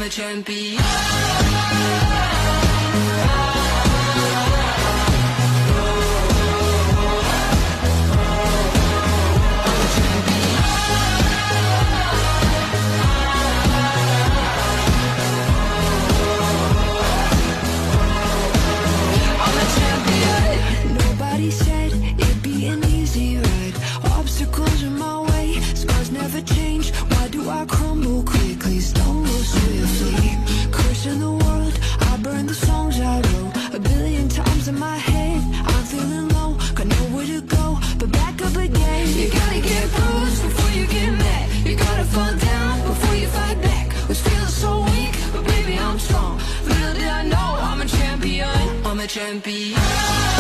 a champion. Nobody said it'd be an easy ride. Obstacles in my way, scars never change. Why do I crumble quickly, stumble swiftly? Cursing the world, I burn the songs I wrote a billion times in my head. I'm feeling low, got nowhere to go, but back up again. You gotta get bruised before you get mad. You gotta fall down before you fight back. Was feeling so weak, but baby I'm strong. Little did I know I'm a champion. I'm a champion.